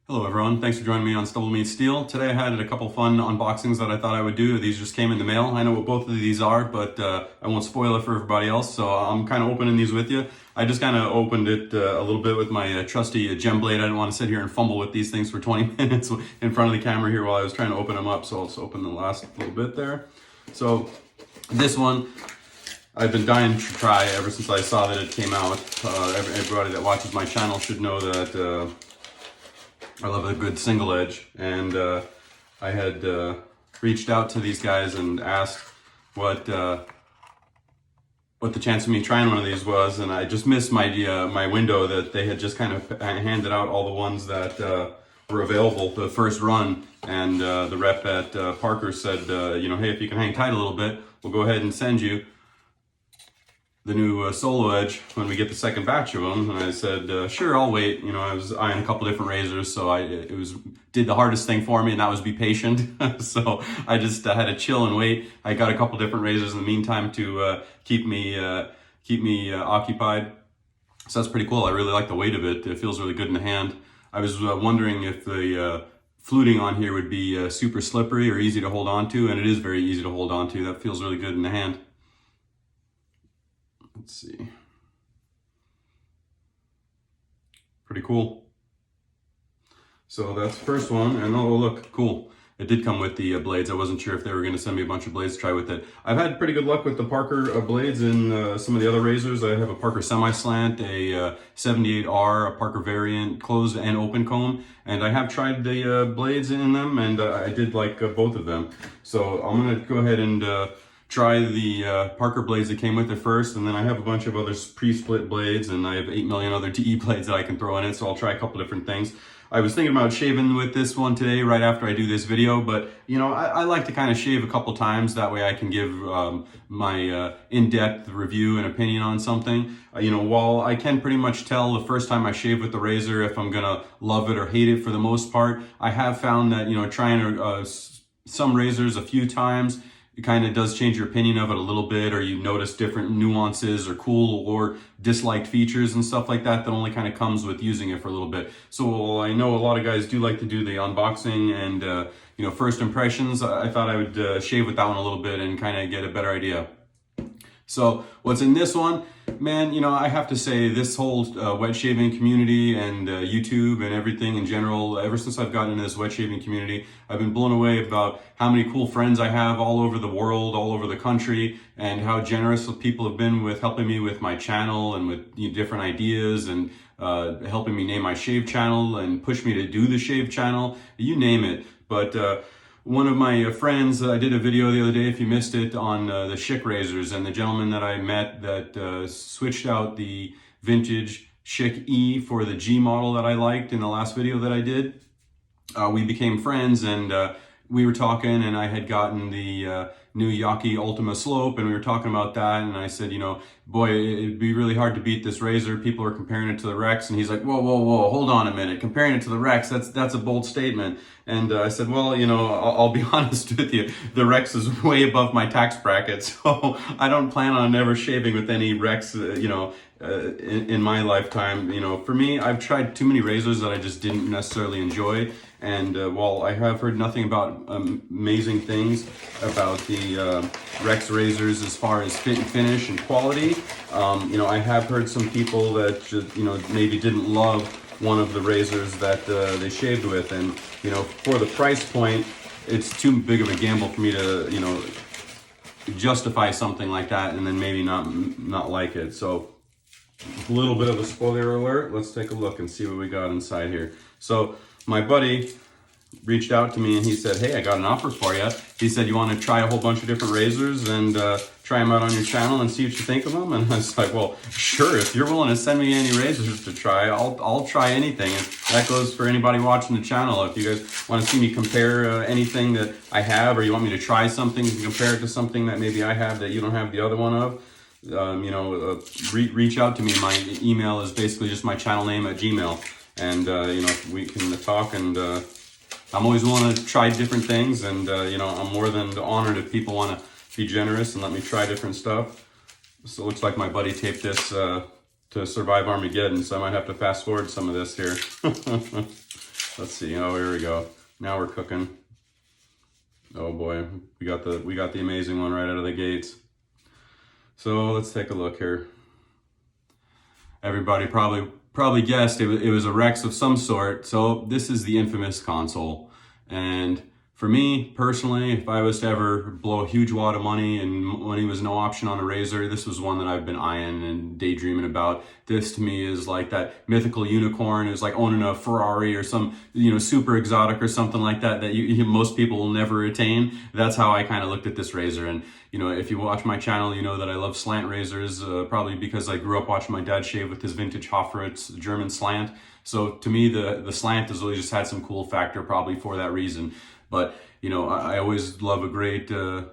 Hello everyone, thanks for joining me on Stubble Meets Steel. Today I had a couple fun unboxings that I thought I would do. These just came in the mail. I know what both of these are, but I won't spoil it for everybody else, so I'm kind of opening these with you. I just kind of opened it a little bit with my trusty gem blade. I didn't want to sit here and fumble with these things for 20 minutes in front of the camera here while I was trying to open them up, so I'll just open the last little bit there. So this one, I've been dying to try ever since I saw that it came out. Everybody that watches my channel should know that I love a good single edge, and I had reached out to these guys and asked what the chance of me trying one of these was, and I just missed my window that they had just kind of handed out all the ones that were available the first run, and the rep at Parker said, hey, if you can hang tight a little bit, we'll go ahead and send you the new solo edge when we get the second batch of them. And I said, sure, I'll wait. I was eyeing a couple different razors, so did the hardest thing for me, and that was be patient. So I just had to chill and wait. I got a couple different razors in the meantime to keep me occupied. So that's pretty cool. I really like the weight of it. It feels really good in the hand. I was wondering if the fluting on here would be super slippery or easy to hold on to, and it is very easy to hold on to. That feels really good in the hand. Let's see. Pretty cool. So that's the first one, and oh look, cool. It did come with the blades. I wasn't sure if they were going to send me a bunch of blades to try with it. I've had pretty good luck with the Parker blades in some of the other razors. I have a Parker semi-slant, a 78R, a Parker variant, closed and open comb, and I have tried the blades in them, and I did like both of them. So I'm going to go ahead and try the Parker blades that came with it first, and then I have a bunch of other pre-split blades, and I have 8 million other DE blades that I can throw in it, so I'll try a couple different things. I was thinking about shaving with this one today right after I do this video, but I like to kind of shave a couple times. That way I can give my in-depth review and opinion on something. While I can pretty much tell the first time I shave with the razor if I'm gonna love it or hate it for the most part, I have found that trying some razors a few times, it kind of does change your opinion of it a little bit, or you notice different nuances or cool or disliked features and stuff like that only kind of comes with using it for a little bit. So I know a lot of guys do like to do the unboxing and first impressions. I thought I would shave with that one a little bit and kind of get a better idea. So what's in this one, man, I have to say this whole wet shaving community and YouTube and everything in general, ever since I've gotten into this wet shaving community, I've been blown away about how many cool friends I have all over the world, all over the country, and how generous people have been with helping me with my channel and with different ideas and helping me name my shave channel and push me to do the shave channel, you name it. But one of my friends, I did a video the other day, if you missed it, on the Schick razors, and the gentleman that I met that switched out the vintage Schick E for the G model that I liked in the last video that I did. We became friends, and we were talking, and I had gotten the new Yaki Ultima Slope, and we were talking about that, and I said, boy, it'd be really hard to beat this razor. People are comparing it to the Rex, and he's like, whoa, hold on a minute. Comparing it to the Rex, that's a bold statement. And I said, well, I'll be honest with you. The Rex is way above my tax bracket, so I don't plan on ever shaving with any Rex, in my lifetime. For me, I've tried too many razors that I just didn't necessarily enjoy. And while I have heard nothing about amazing things about the Rex razors as far as fit and finish and quality, I have heard some people that just, maybe didn't love one of the razors that they shaved with, and for the price point, it's too big of a gamble for me to justify something like that and then maybe not like it. So a little bit of a spoiler alert. Let's take a look and see what we got inside here. So my buddy reached out to me and he said, hey, I got an offer for you. He said, you want to try a whole bunch of different razors and try them out on your channel and see what you think of them? And I was like, well, sure, if you're willing to send me any razors to try, I'll try anything. And that goes for anybody watching the channel. If you guys want to see me compare anything that I have, or you want me to try something and compare it to something that maybe I have that you don't have the other one of, reach out to me. My email is basically just my channel name at Gmail. And, we can talk, and I'm always willing to try different things, and I'm more than honored if people want to be generous and let me try different stuff. So it looks like my buddy taped this to survive Armageddon, so I might have to fast forward some of this here. Let's see. Oh, here we go. Now we're cooking. Oh boy, we got the amazing one right out of the gates. So let's take a look here. Everybody probably guessed it was a Rex of some sort. So this is the infamous console. And for me personally, if I was to ever blow a huge wad of money and money was no option on a razor, this was one that I've been eyeing and daydreaming about. This to me is like that mythical unicorn. It's like owning a Ferrari or some, super exotic or something like that most people will never attain. That's how I kind of looked at this razor. And if you watch my channel, you know that I love slant razors, probably because I grew up watching my dad shave with his vintage Hofritz German slant. So to me, the slant has always just had some cool factor, probably for that reason. But I always love a great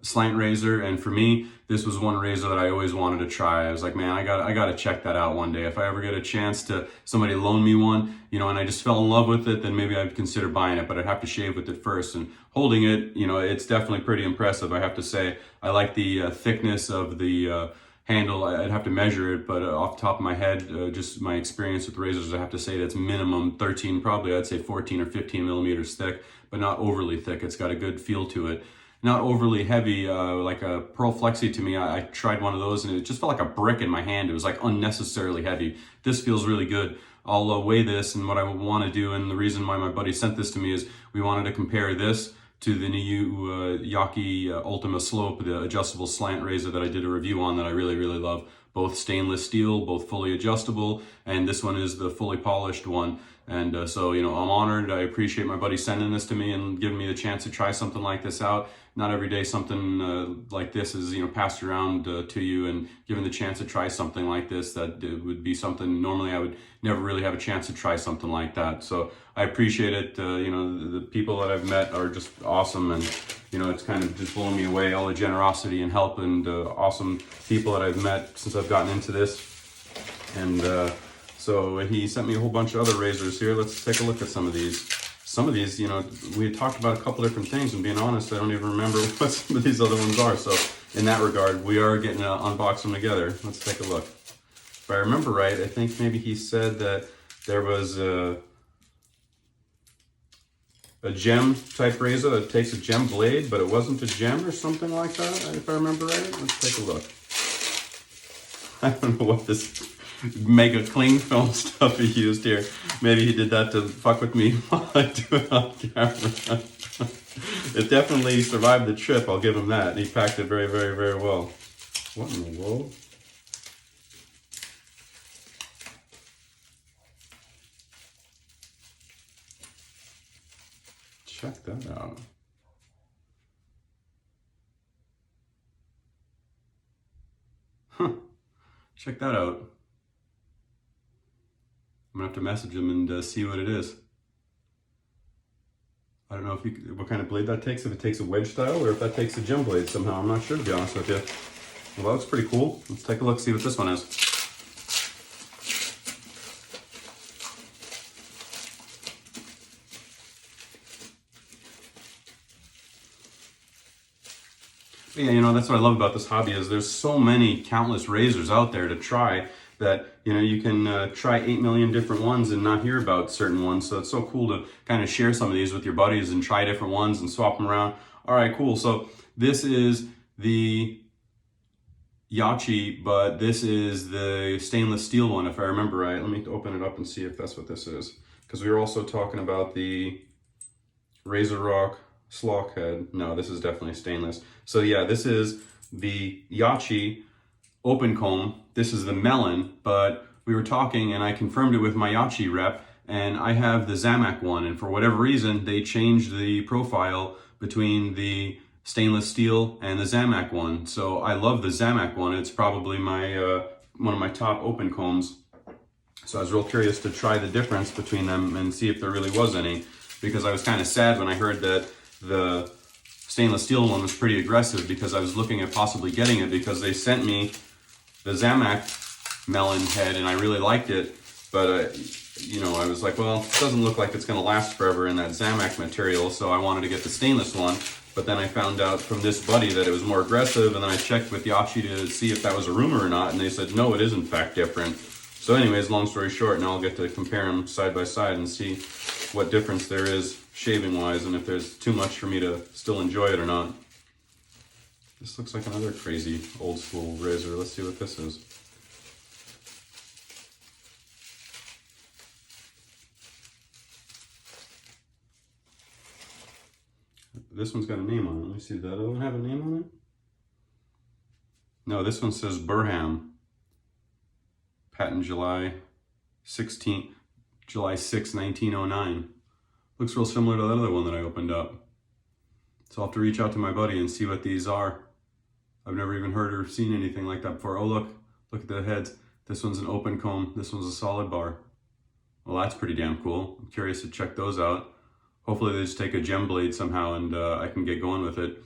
slant razor, and for me, this was one razor that I always wanted to try. I was like, man, I got to check that out one day. If I ever get a chance to somebody loan me one, and I just fell in love with it, then maybe I'd consider buying it. But I'd have to shave with it first. And holding it, it's definitely pretty impressive. I have to say, I like the thickness of the handle. I'd have to measure it, but off the top of my head, just my experience with razors, I have to say that's minimum 13, probably I'd say 14 or 15 millimeters thick, but not overly thick. It's got a good feel to it. Not overly heavy, like a Pearl Flexi to me. I tried one of those and it just felt like a brick in my hand. It was like unnecessarily heavy. This feels really good. I'll weigh this, and what I want to do, and the reason why my buddy sent this to me is we wanted to compare this to the new Yaki Ultima Slope, the adjustable slant razor that I did a review on that I really, really love. Both stainless steel, both fully adjustable, and this one is the fully polished one. And so, I'm honored. I appreciate my buddy sending this to me and giving me the chance to try something like this out. Not every day something like this is, passed around to you, and given the chance to try something like this, that would be something normally I would never really have a chance to try something like that. So I appreciate it. The people that I've met are just awesome, and it's kind of just blowing me away, all the generosity and help and awesome people that I've met since I've gotten into this. And so he sent me a whole bunch of other razors here. Let's take a look at some of these. Some of these, we had talked about a couple different things, and being honest, I don't even remember what some of these other ones are. So in that regard, we are getting to unbox them together. Let's take a look. If I remember right, I think maybe he said that there was a gem type razor that takes a gem blade, but it wasn't a gem or something like that, if I remember right. Let's take a look. I don't know what this mega cling film stuff he used here. Maybe he did that to fuck with me while I do it on camera. It definitely survived the trip, I'll give him that. He packed it very, very, very well. What in the world? Check that out. Huh. Check that out. I'm gonna have to message him and see what it is. I don't know what kind of blade that takes, if it takes a wedge style or if that takes a gem blade somehow. I'm not sure, to be honest with you. Well, that looks pretty cool. Let's take a look, see what this one is. Yeah, that's what I love about this hobby, is there's so many countless razors out there to try that, you can try 8 million different ones and not hear about certain ones. So it's so cool to kind of share some of these with your buddies and try different ones and swap them around. All right, cool. So this is the Yachi, but this is the stainless steel one, if I remember right. Let me open it up and see if that's what this is. Because we were also talking about the Razor Rock Slock head. No, this is definitely stainless. So yeah, this is the Yachi open comb. This is the melon, but we were talking and I confirmed it with my Yachi rep, and I have the Zamac one, and for whatever reason they changed the profile between the stainless steel and the Zamac one. So I love the Zamac one. It's probably my one of my top open combs. So I was real curious to try the difference between them and see if there really was any, because I was kind of sad when I heard that the stainless steel one was pretty aggressive, because I was looking at possibly getting it because they sent me the Zamac melon head and I really liked it, but I was like, well, it doesn't look like it's going to last forever in that Zamac material, so I wanted to get the stainless one. But then I found out from this buddy that it was more aggressive, and then I checked with Yachi to see if that was a rumor or not, and they said no, it is in fact different. So anyways, long story short, now I'll get to compare them side by side and see what difference there is shaving wise, and if there's too much for me to still enjoy it or not. This looks like another crazy old school razor. Let's see what this is. This one's got a name on it. Let me see, does that other one have a name on it? No, this one says Burham. Patent July 6, 1909. Looks real similar to the other one that I opened up. So I'll have to reach out to my buddy and see what these are. I've never even heard or seen anything like that before. Oh, look at the heads. This one's an open comb. This one's a solid bar. Well, that's pretty damn cool. I'm curious to check those out. Hopefully they just take a gem blade somehow and I can get going with it.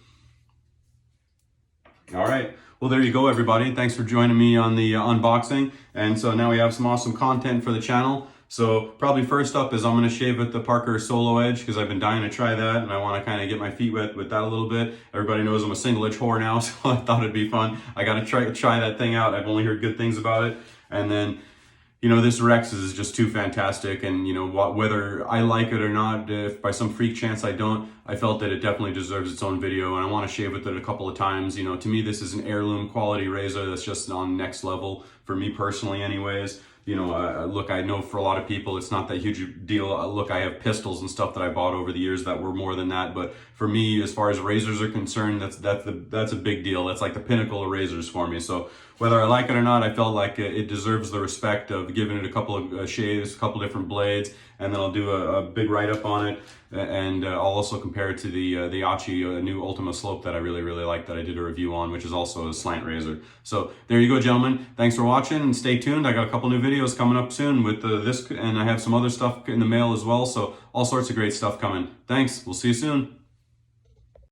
All right. Well, there you go, everybody. Thanks for joining me on the unboxing. And so now we have some awesome content for the channel. So probably first up is I'm going to shave with the Parker Solo Edge because I've been dying to try that and I want to kind of get my feet wet with that a little bit. Everybody knows I'm a single edge whore now, so I thought it'd be fun. I got to try that thing out. I've only heard good things about it. And then, you know, this Rex is just too fantastic, and you know, whether I like it or not, if by some freak chance I don't, I felt that it definitely deserves its own video, and I want to shave with it a couple of times. You know, to me this is an heirloom quality razor that's just on next level for me personally anyways. You know, look, I know for a lot of people it's not that huge a deal. Look, I have pistols and stuff that I bought over the years that were more than that, but for me, as far as razors are concerned, that's a big deal. That's like the pinnacle of razors for me. So whether I like it or not, I felt like it deserves the respect of giving it a couple of shaves, a couple different blades, and then I'll do a big write-up on it, and I'll also compare it to the Yachi new Ultima Slope that I really like, that I did a review on, which is also a slant razor. So there you go, gentlemen. Thanks for watching, and stay tuned. I got a couple new videos coming up soon with this, and I have some other stuff in the mail as well, so all sorts of great stuff coming. Thanks. We'll see you soon.